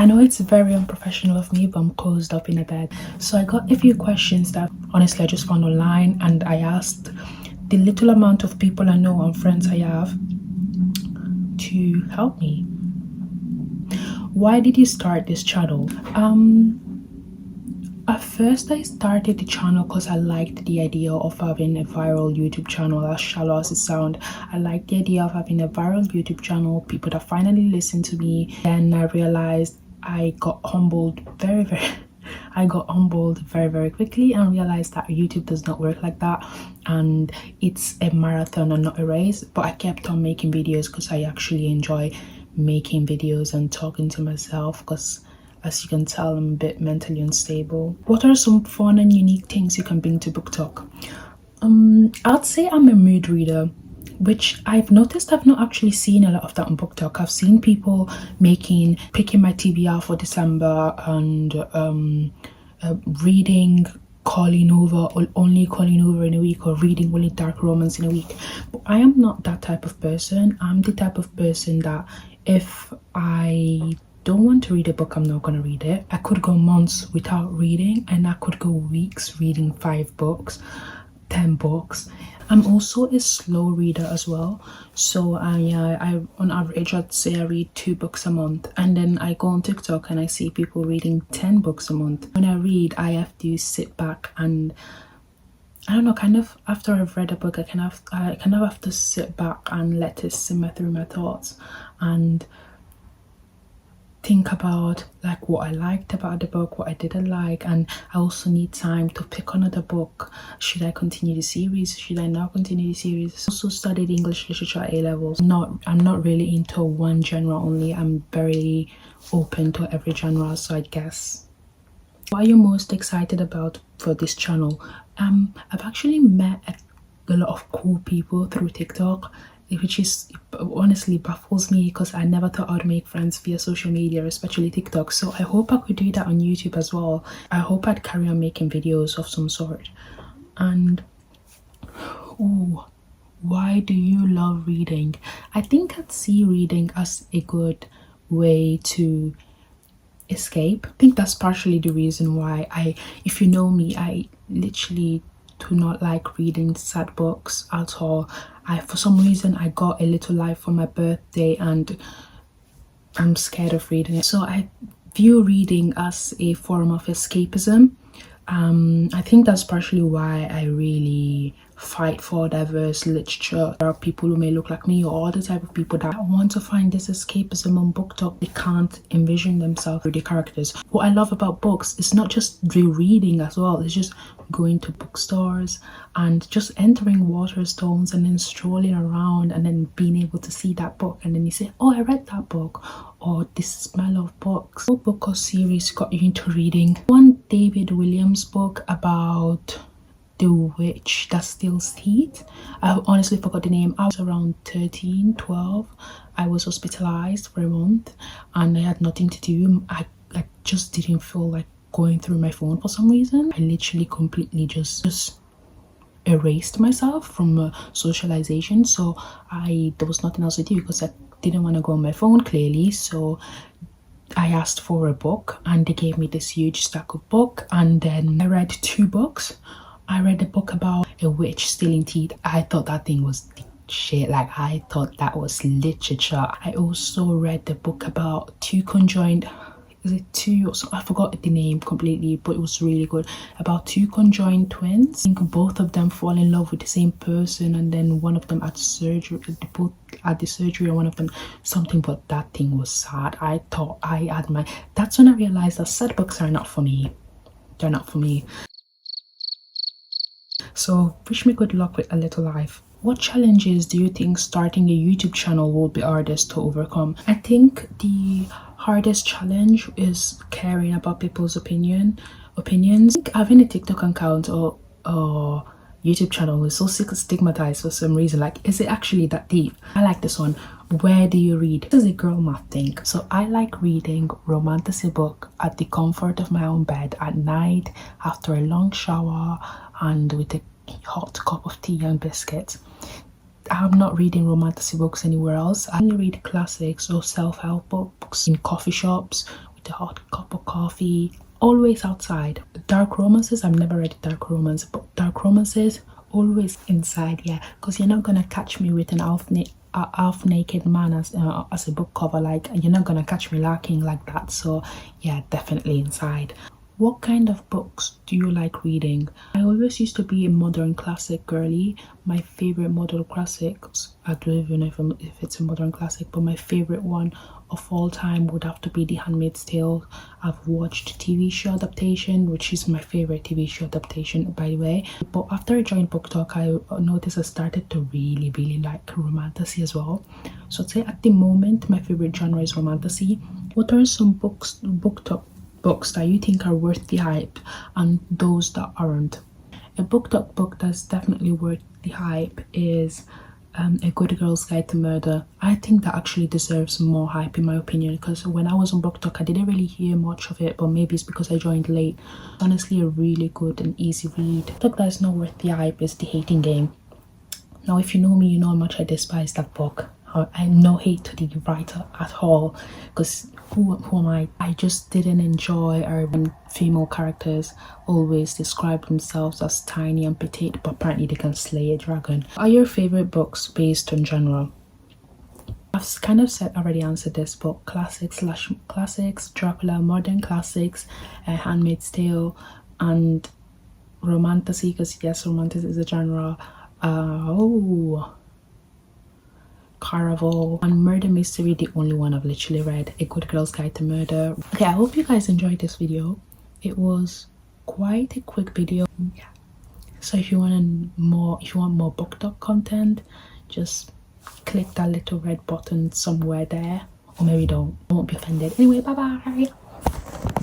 I know it's very unprofessional of me, but I'm closed up in a bed. So I got a few questions that honestly I just found online, and I asked the little amount of people I know and friends I have to help me. Why did you start this channel? At first I started the channel because I liked the idea of having a viral YouTube channel. As shallow as it sounds, I liked the idea of having a viral YouTube channel, people that finally listen to me. Then I realized I got humbled very quickly, and realized that YouTube does not work like that, and it's a marathon and not a race. But I kept on making videos because I actually enjoy making videos and talking to myself, because as you can tell, I'm a bit mentally unstable. What are some fun and unique things you can bring to BookTok? I'd say I'm a mood reader, which I've noticed I've not actually seen a lot of that on BookTok. I've seen people picking my TBR for December and reading only calling over in a week, or reading only dark romance in a week. But I am not that type of person. I'm the type of person that if I don't want to read a book, I'm not going to read it. I could go months without reading, and I could go weeks reading 5 books, 10 books. I'm also a slow reader as well, so I on average I'd say I read 2 books a month. And then I go on TikTok and I see people reading 10 books a month. When I read, I have to sit back and, I don't know, kind of after I've read a book, I kind of have to sit back and let it simmer through my thoughts and think about like what I liked about the book, what I didn't like. And I also need time to pick another book. Should I continue the series? Should I not continue the series? I also studied English literature at A-levels. I'm not really into one genre only. I'm very open to every genre, so I guess. What are you most excited about for this channel? I've actually met a lot of cool people through TikTok, which is honestly baffles me, because I never thought I'd make friends via social media, especially TikTok. So I hope I could do that on YouTube as well. I hope I'd carry on making videos of some sort. And why do you love reading? I think I'd see reading as a good way to escape. I think that's partially the reason why if you know me, I literally do not like reading sad books at all. For some reason I got A Little Life for my birthday and I'm scared of reading it. So I view reading as a form of escapism. I think that's partially why I really fight for diverse literature. There are people who may look like me, or the type of people that want to find this escapism on BookTok. They can't envision themselves with the characters. What I love about books is not just reading as well, it's just going to bookstores and just entering Waterstones and then strolling around and then being able to see that book, and then you say, oh, I read that book, or the smell of books. What book or series got you into reading? One David Williams book about the witch that steals teeth. I honestly forgot the name. I was around 13, 12. I was hospitalized for a month and I had nothing to do. I just didn't feel like going through my phone for some reason. I literally completely just erased myself from socialization. So there was nothing else to do because I didn't want to go on my phone, clearly. So I asked for a book and they gave me this huge stack of book, and then I read 2 books. I read a book about a witch stealing teeth. I thought that thing was shit. Like, I thought that was literature. I also read the book about 2 conjoined, is it 2 or so? I forgot the name completely, but it was really good. About 2 conjoined twins. I think both of them fall in love with the same person, and then one of them had surgery. They both had the surgery, and one of them something. But that thing was sad. I thought I had my. That's when I realized that sad books are not for me. They're not for me. So wish me good luck with A Little Life. What challenges do you think starting a YouTube channel will be hardest to overcome? I think the hardest challenge is caring about people's opinions. I think having a TikTok account or YouTube channel is so stigmatized for some reason. Like, is it actually that deep? I like this one. Where do you read? This is a girl math thing. So I like reading romantasy book at the comfort of my own bed at night after a long shower and with a hot cup of tea and biscuits. I'm not reading romantasy books anywhere else. I only read classics or self-help books in coffee shops with a hot cup of coffee, always outside. Dark romances, I've never read dark romance, but dark romances always inside, yeah, because you're not gonna catch me with an half naked man as a book cover. Like, you're not gonna catch me lacking like that. So yeah, definitely inside. What kind of books do you like reading? I always used to be a modern classic girly. My favorite modern classics, I don't even know if it's a modern classic, but my favorite one of all time would have to be The Handmaid's Tale. I've watched TV show adaptation, which is my favorite TV show adaptation, by the way. But after I joined BookTok, I noticed I started to really like romantasy as well. So I'd say at the moment my favorite genre is romantasy. What are some BookTok books that you think are worth the hype and those that aren't? A BookTok book that's definitely worth the hype is A Good Girl's Guide to Murder. I think that actually deserves more hype in my opinion, because when I was on BookTok I didn't really hear much of it, but maybe it's because I joined late. Honestly, a really good and easy read. The book that's not worth the hype is The Hating Game. Now, if you know me, you know how much I despise that book. I no hate to the writer at all, because who am I? I just didn't enjoy our female characters always describe themselves as tiny and petite, but apparently they can slay a dragon. Are your favorite books based on genre? I've kind of said already answered this, but classics, Dracula, modern classics, Handmaid's Tale, and romantasy, because yes, romantasy is a genre. Caraval, and murder mystery, the only one I've literally read, A Good Girl's Guide to Murder. Okay, I hope you guys enjoyed this video. It was quite a quick video. Yeah. So if you want more BookTok content, just click that little red button somewhere there, or maybe don't. I won't be offended. Anyway, bye bye.